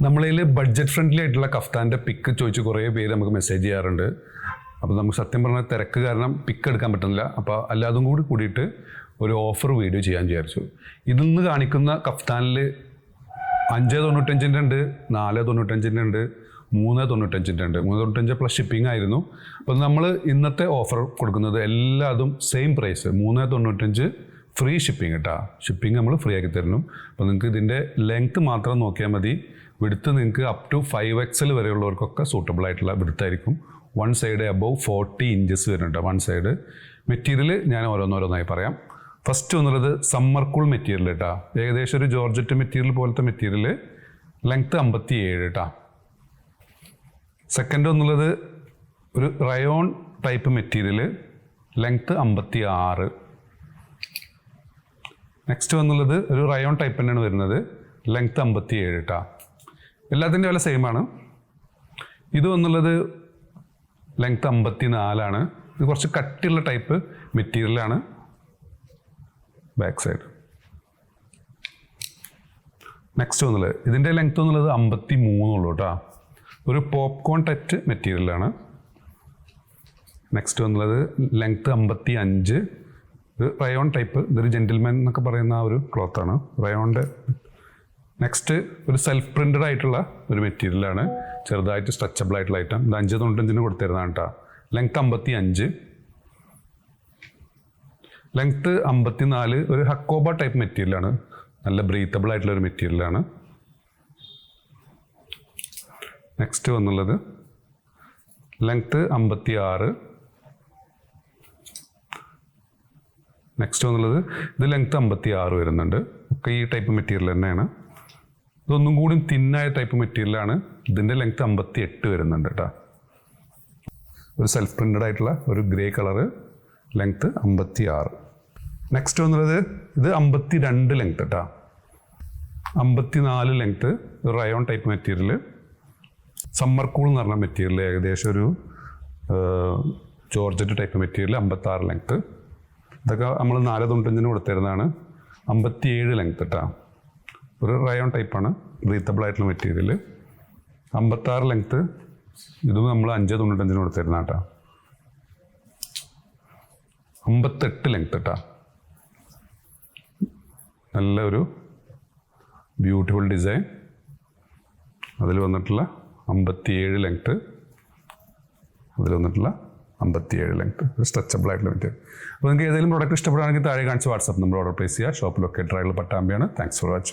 നമ്മളതിൽ budget friendly ആയിട്ടുള്ള കഫ്താൻ്റെ പിക്ക് ചോദിച്ച് കുറേ പേര് നമുക്ക് മെസ്സേജ് ചെയ്യാറുണ്ട്. അപ്പോൾ നമുക്ക് സത്യം പറഞ്ഞാൽ തിരക്ക് കാരണം പിക്ക് എടുക്കാൻ പറ്റുന്നില്ല. അപ്പോൾ അല്ലാതും കൂടിയിട്ട് ഒരു ഓഫർ വീഡിയോ ചെയ്യാൻ വിചാരിച്ചു. ഇതിന്ന് കാണിക്കുന്ന കഫ്താനിൽ 5.95 ഉണ്ട്, 4.95 ഉണ്ട്, 3.95 ഉണ്ട്. 3.95 പ്ലസ് ഷിപ്പിംഗ് ആയിരുന്നു. അപ്പോൾ നമ്മൾ ഇന്നത്തെ ഓഫർ കൊടുക്കുന്നത് എല്ലാതും സെയിം പ്രൈസ്, 3.95 ഫ്രീ ഷിപ്പിംഗ് കേട്ടോ. ഷിപ്പിംഗ് നമ്മൾ ഫ്രീ ആക്കി തരുന്നു. അപ്പോൾ നിങ്ങൾക്ക് ഇതിൻ്റെ ലെങ്ത്ത് മാത്രം നോക്കിയാൽ മതി. വിടുത്ത് നിങ്ങൾക്ക് അപ് ടു 5XL വരെയുള്ളവർക്കൊക്കെ സൂട്ടബിൾ ആയിട്ടുള്ള വിടുത്തായിരിക്കും. വൺ സൈഡ് അബവ് 40 ഇഞ്ചസ് വരുന്നുണ്ട് വൺ സൈഡ്. മെറ്റീരിയൽ ഞാൻ ഓരോന്നോരോന്നായി പറയാം. ഫസ്റ്റ് എന്നുള്ളത് സമ്മർ കൂൾ മെറ്റീരിയൽ കേട്ടോ. ഏകദേശം ഒരു ജോർജറ്റ് മെറ്റീരിയൽ പോലത്തെ മെറ്റീരിയൽ, ലെങ്ത്ത് 57 കേട്ടോ. സെക്കൻഡ് എന്നുള്ളത് ഒരു rayon type material, length 56. Next വന്നുള്ളത് ഒരു റയോൺ ടൈപ്പ് തന്നെയാണ് വരുന്നത്, ലെങ്ത്ത് 57 കേട്ടോ. എല്ലാത്തിൻ്റെ വില സെയിം ആണ്. ഇത് വന്നുള്ളത് ലെങ്ത്ത് 54. ഇത് കുറച്ച് കട്ടിയുള്ള ടൈപ്പ് മെറ്റീരിയലാണ്. Back side. നെക്സ്റ്റ് വന്നുള്ളത് ഇതിൻ്റെ ലെങ്ത്ത് എന്നുള്ളത് 53 ഉള്ളൂ കേട്ടോ. ഒരു പോപ്കോൺ ടച്ച് മെറ്റീരിയലാണ്. നെക്സ്റ്റ് വന്നുള്ളത് ലെങ്ത്ത് 55. ഇത് റയോൺ ടൈപ്പ്, ഇതൊരു ജെൻറ്റിൽമാൻ എന്നൊക്കെ പറയുന്ന ആ ഒരു ക്ലോത്താണ് റയോണിൻ്റെ. നെക്സ്റ്റ് ഒരു സെൽഫ് പ്രിൻറ്റഡ് ആയിട്ടുള്ള ഒരു മെറ്റീരിയലാണ്, ചെറുതായിട്ട് സ്ട്രെച്ചബിൾ ആയിട്ടുള്ള ഐറ്റം. ഇത് 5.95 കൊടുത്തിരുന്നതാണ് കേട്ടോ. ലെങ്ത്ത് 55. ലെങ്ത്ത് 54. ഒരു ഹക്കോബ ടൈപ്പ് മെറ്റീരിയലാണ്, നല്ല ബ്രീത്തബിൾ ആയിട്ടുള്ള ഒരു മെറ്റീരിയലാണ്. നെക്സ്റ്റ് വന്നുള്ളത് ലെങ്ത്ത് 56. നെക്സ്റ്റ് വന്നുള്ളത് ഇത് ലെങ്ത്ത് 56 വരുന്നുണ്ട്. ഒക്കെ ഈ ടൈപ്പ് മെറ്റീരിയൽ തന്നെയാണ്. ഇതൊന്നും കൂടി തിന്നായ ടൈപ്പ് മെറ്റീരിയലാണ്. ഇതിൻ്റെ ലെങ്ത്ത് 58 വരുന്നുണ്ട് കേട്ടോ. ഒരു സെൽഫ് പ്രിൻറ്റഡ് ആയിട്ടുള്ള ഒരു ഗ്രേ കളറ്, ലെങ്ത്ത് 56. നെക്സ്റ്റ് വന്നുള്ളത് ഇത് 52 ലെങ്ത്ത് കേട്ടോ. 54 ലെങ്ത്ത്, ഒരു rayon type material. Summer cool എന്ന് പറഞ്ഞ മെറ്റീരിയൽ, ഏകദേശം ഒരു ജോർജറ്റ് ടൈപ്പ് മെറ്റീരിയൽ, 56 ലെങ്ത്ത്. ഇതൊക്കെ നമ്മൾ 4.95 കൊടുത്തിരുന്നതാണ്. 57 ലെങ്ത്ത് കേട്ടോ. ഒരു റയോൺ ടൈപ്പാണ്, ബ്രീത്തബിൾ ആയിട്ടുള്ള മെറ്റീരിയൽ. 56 ലെങ്ത്ത്. ഇതും നമ്മൾ 5.95 കൊടുത്തിരുന്ന കേട്ടോ. 58 ലെങ്ത്ത് കേട്ടോ. നല്ലൊരു ബ്യൂട്ടിഫുൾ ഡിസൈൻ. അതിൽ വന്നിട്ടുള്ള 57 ലെങ്ത്ത്, അതിൽ വന്നിട്ടുള്ള 57 ലെങ്ത്ത്. ഒരു സ്ട്രെച്ചബിൾ ആയിട്ടുള്ള മെറ്റീരിയൽ. അപ്പോൾ നിങ്ങൾക്ക് ഏതെങ്കിലും പ്രോഡക്റ്റ് ഇഷ്ടപ്പെടുകയാണെങ്കിൽ താഴെ കാണിച്ച് വാട്സാപ്പ് നമ്പർ ഓർഡർ പ്ലേസ് ചെയ്യുക. ഷോപ്പ് ലൊക്കേറ്റഡ് ആയിട്ടുള്ള പട്ടാമ്പിയാണ്. Thanks for watching.